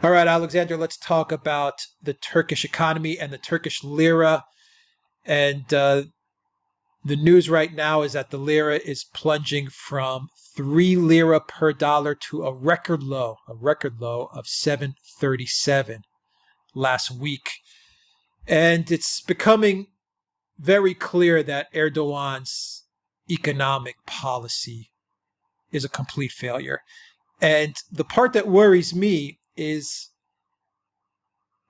All right, Alexander, let's talk about the Turkish economy and the Turkish lira. And the news right now is that the lira is plunging from 3 lira per dollar to a record low of 7.37 last week. And it's becoming very clear that Erdogan's economic policy is a complete failure. And the part that worries me is,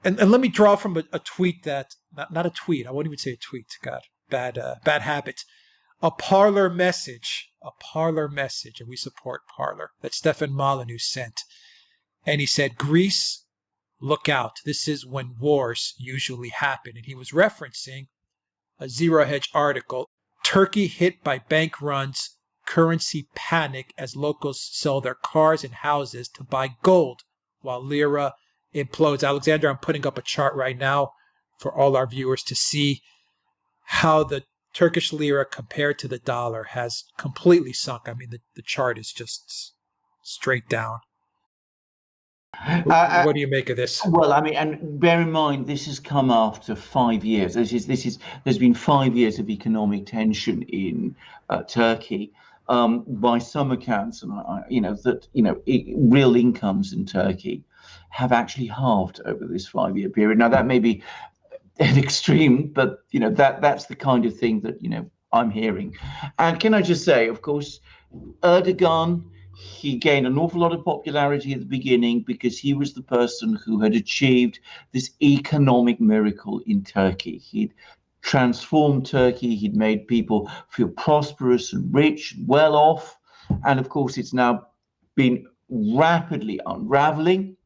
and let me draw from a tweet that, not a tweet, I won't even say a tweet, God, bad habit. A Parler message, and we support Parler, that Stefan Molyneux sent. And he said, Greece, look out. This is when wars usually happen. And he was referencing a Zero Hedge article. Turkey hit by bank runs, currency panic as locals sell their cars and houses to buy gold while lira implodes. Alexander, I'm putting up a chart right now for all our viewers to see how the Turkish lira compared to the dollar has completely sunk. I mean, the chart is just straight down. What do you make of this? Well, I mean, and bear in mind, this has come after 5 years. There's been 5 years of economic tension in Turkey. By some accounts, and real incomes in Turkey have actually halved over this 5-year period. Now, that may be an extreme, but that's the kind of thing that I'm hearing. And can I just say, of course, Erdogan, he gained an awful lot of popularity at the beginning because he was the person who had achieved this economic miracle in Turkey. He'd transformed Turkey. He'd made people feel prosperous and rich and well off. And of course, it's now been rapidly unraveling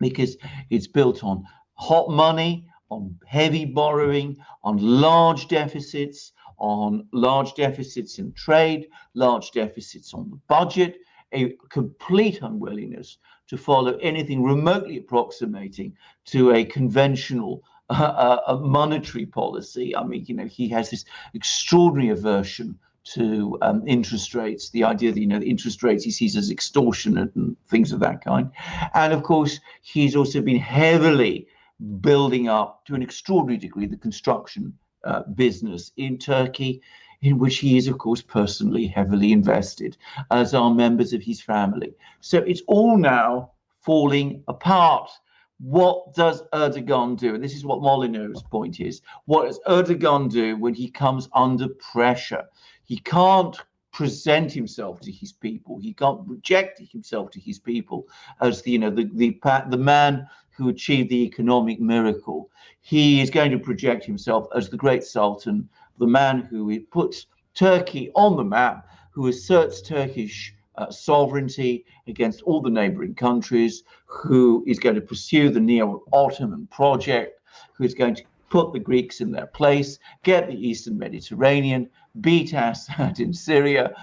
because it's built on hot money, on heavy borrowing, on large deficits in trade, large deficits on the budget, a complete unwillingness to follow anything remotely approximating to a conventional a monetary policy. I mean, he has this extraordinary aversion to interest rates, the idea that, the interest rates he sees as extortionate and things of that kind. And of course, he's also been heavily building up to an extraordinary degree the construction business in Turkey, in which he is, of course, personally heavily invested, as are members of his family. So it's all now falling apart. What does Erdogan do? And this is what Molyneux's point is. What does Erdogan do when he comes under pressure? He can't present himself to his people. He can't project himself to his people as the man who achieved the economic miracle. He is going to project himself as the great Sultan, the man who puts Turkey on the map, who asserts Turkish sovereignty against all the neighboring countries, who is going to pursue the Neo-Ottoman project, who is going to put the Greeks in their place, get the Eastern Mediterranean, beat Assad in Syria,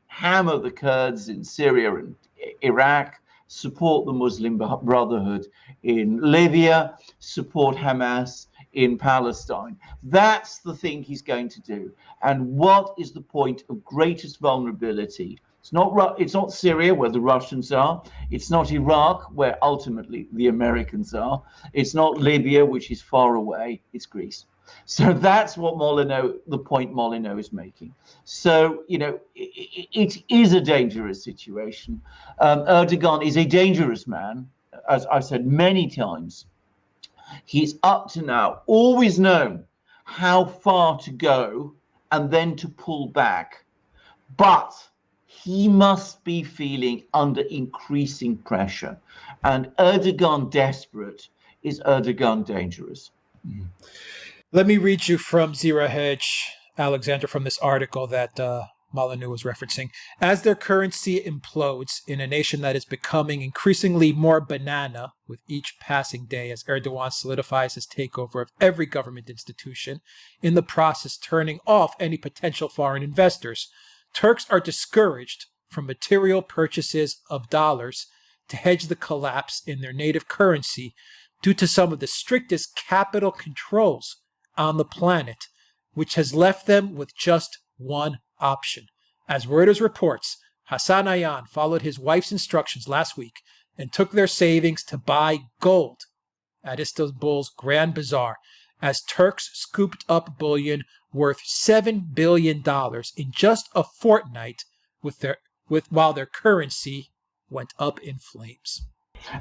hammer the Kurds in Syria and Iraq, support the Muslim Brotherhood in Libya, support Hamas in Palestine. That's the thing he's going to do. And what is the point of greatest vulnerability? It's not Syria, where the Russians are. It's not Iraq, where ultimately the Americans are. It's not Libya, which is far away. It's Greece. So that's what the point Molyneux is making. So, it is a dangerous situation. Erdogan is a dangerous man, as I've said many times. He's up to now always known how far to go and then to pull back. But he must be feeling under increasing pressure. And Erdogan desperate is Erdogan dangerous. Mm-hmm. Let me read you from Zero Hedge, Alexander, from this article that Molyneux was referencing. As their currency implodes in a nation that is becoming increasingly more banana with each passing day as Erdogan solidifies his takeover of every government institution, in the process turning off any potential foreign investors, Turks are discouraged from material purchases of dollars to hedge the collapse in their native currency due to some of the strictest capital controls on the planet, which has left them with just one option. As Reuters reports, Hassan Ayan followed his wife's instructions last week and took their savings to buy gold at Istanbul's Grand Bazaar as Turks scooped up bullion worth $7 billion in just a fortnight while their currency went up in flames.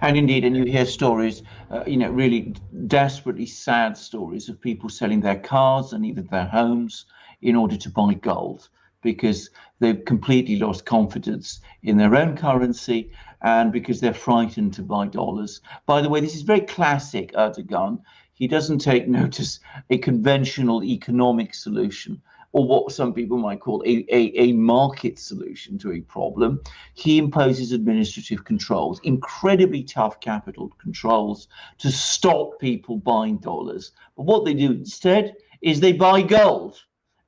And indeed, and you hear stories, really desperately sad stories of people selling their cars and even their homes in order to buy gold because they've completely lost confidence in their own currency and because they're frightened to buy dollars. By the way, this is very classic Erdogan. He doesn't take notice a conventional economic solution or what some people might call a market solution to a problem. He imposes administrative controls, incredibly tough capital controls to stop people buying dollars. But what they do instead is they buy gold.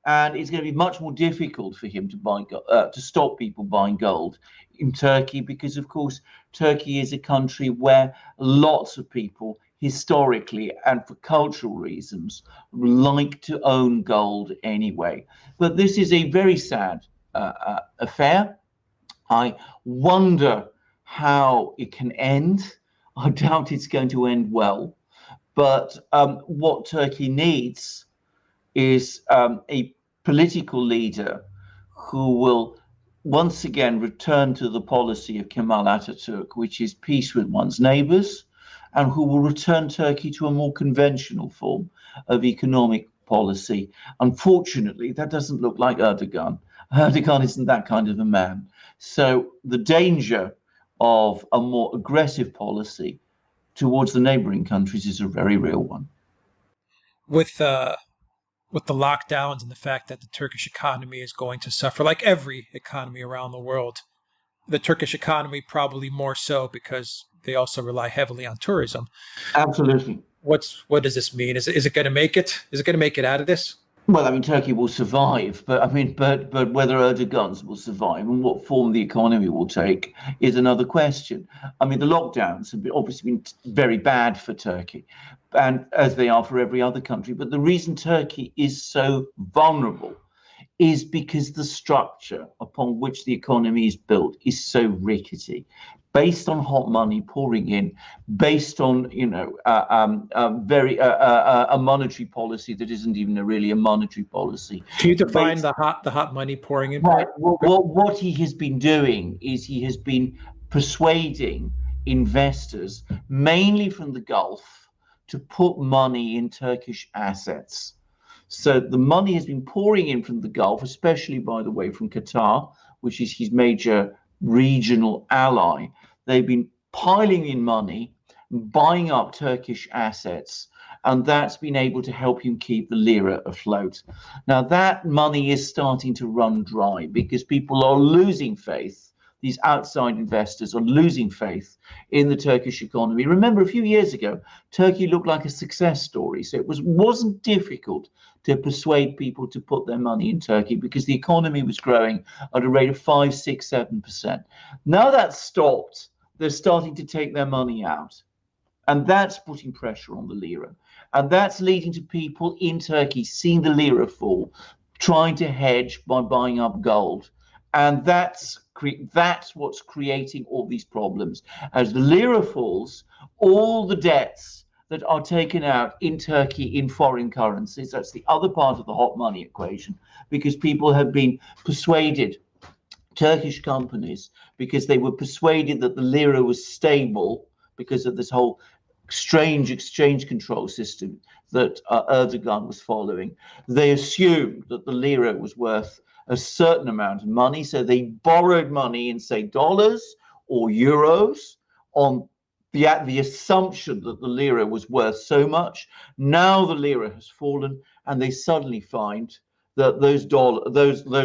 And it's going to be much more difficult for him to stop people buying gold in Turkey because, of course, Turkey is a country where lots of people historically and for cultural reasons like to own gold anyway. But this is a very sad affair. I wonder how it can end. I doubt it's going to end well. But what Turkey needs is a political leader who will once again return to the policy of Kemal Atatürk, which is peace with one's neighbors, and who will return Turkey to a more conventional form of economic policy. Unfortunately, that doesn't look like Erdogan. Erdogan isn't that kind of a man. So the danger of a more aggressive policy towards the neighboring countries is a very real one. With the lockdowns and the fact that the Turkish economy is going to suffer, like every economy around the world, the Turkish economy probably more so because they also rely heavily on tourism. Absolutely. What does this mean? Is it going to make it? Is it going to make it out of this? Well, I mean, Turkey will survive, but but whether Erdogan's will survive and what form the economy will take is another question. I mean, the lockdowns have obviously been very bad for Turkey, and as they are for every other country. But the reason Turkey is so vulnerable is because the structure upon which the economy is built is so rickety, based on hot money pouring in, based on a monetary policy that isn't even really a monetary policy. Can you define the hot money pouring in? Right. Well, what he has been doing is he has been persuading investors, mainly from the Gulf, to put money in Turkish assets. So the money has been pouring in from the Gulf, especially, by the way, from Qatar, which is his major regional ally. They've been piling in money, buying up Turkish assets, and that's been able to help him keep the lira afloat. Now, that money is starting to run dry because people are losing faith. These outside investors are losing faith in the Turkish economy. Remember, a few years ago, Turkey looked like a success story. So it wasn't difficult to persuade people to put their money in Turkey because the economy was growing at a rate of 5, 6, 7%. Now that's stopped. They're starting to take their money out. And that's putting pressure on the lira. And that's leading to people in Turkey seeing the lira fall, trying to hedge by buying up gold. And that's what's creating all these problems. As the lira falls, all the debts that are taken out in Turkey in foreign currencies, that's the other part of the hot money equation, because people have been persuaded, Turkish companies, because they were persuaded that the lira was stable because of this whole strange exchange control system that Erdogan was following. They assumed that the lira was worth a certain amount of money, so they borrowed money in, say, dollars or euros on the assumption that the lira was worth so much. Now the lira has fallen, and they suddenly find that those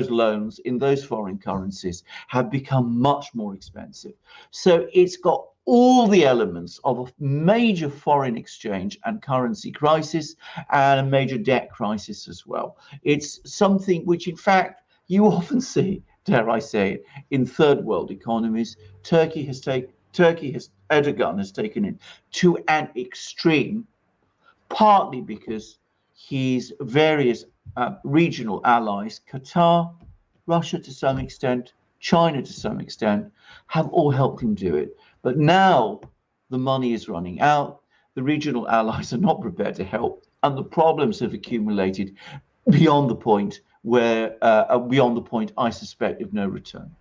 loans in those foreign currencies have become much more expensive. So it's got all the elements of a major foreign exchange and currency crisis and a major debt crisis as well. It's something which, in fact, you often see, dare I say it, in third world economies. Erdogan has taken it to an extreme, partly because his various regional allies, Qatar, Russia to some extent, China to some extent, have all helped him do it. But now the money is running out. The regional allies are not prepared to help, and the problems have accumulated beyond the point beyond the point, I suspect, of no return.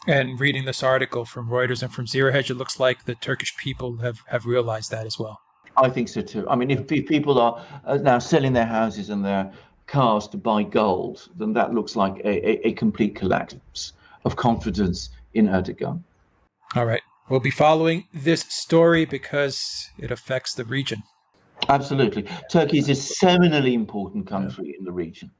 And reading this article from Reuters and from Zero Hedge, it looks like the Turkish people have realized that as well. I think so too. I mean, if people are now selling their houses and their cars to buy gold, then that looks like a complete collapse of confidence in Erdogan. All right. We'll be following this story because it affects the region. Absolutely. Turkey is a seminally important country in the region.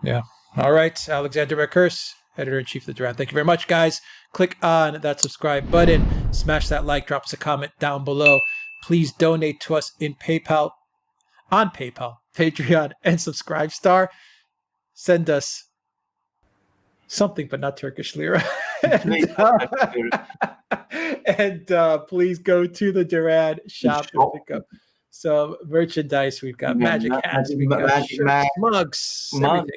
Yeah. All right. Alexander Merkurs, Editor-in-Chief of the Duran. Thank you very much, guys. Click on that subscribe button. Smash that like. Drop us a comment down below. Please donate to us on PayPal, Patreon, and Subscribestar. Send us something, but not Turkish lira. and please go to the Duran shop and pick up some merchandise. We've got magic hats, we've got shirts, mugs,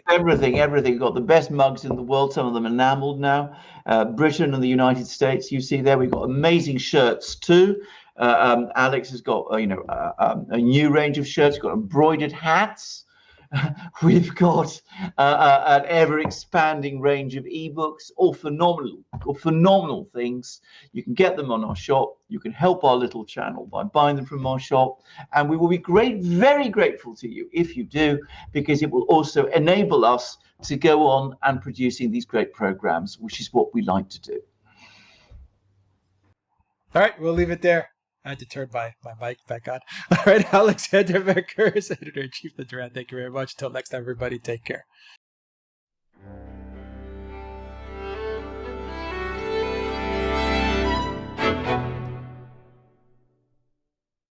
everything. We've got the best mugs in the world. Some of them enameled now. Britain and the United States, you see there. We've got amazing shirts too. Alex has got a new range of shirts. We've got embroidered hats. We've got an ever-expanding range of ebooks, all phenomenal things. You can get them on our shop. You can help our little channel by buying them from our shop, and we will be very grateful to you if you do, because it will also enable us to go on and producing these great programs, which is what we like to do. All right, we'll leave it there. I had to turn my mic back on. All right, Alexander Merkurs, Editor-in-Chief of the Duran. Thank you very much. Until next time, everybody, take care.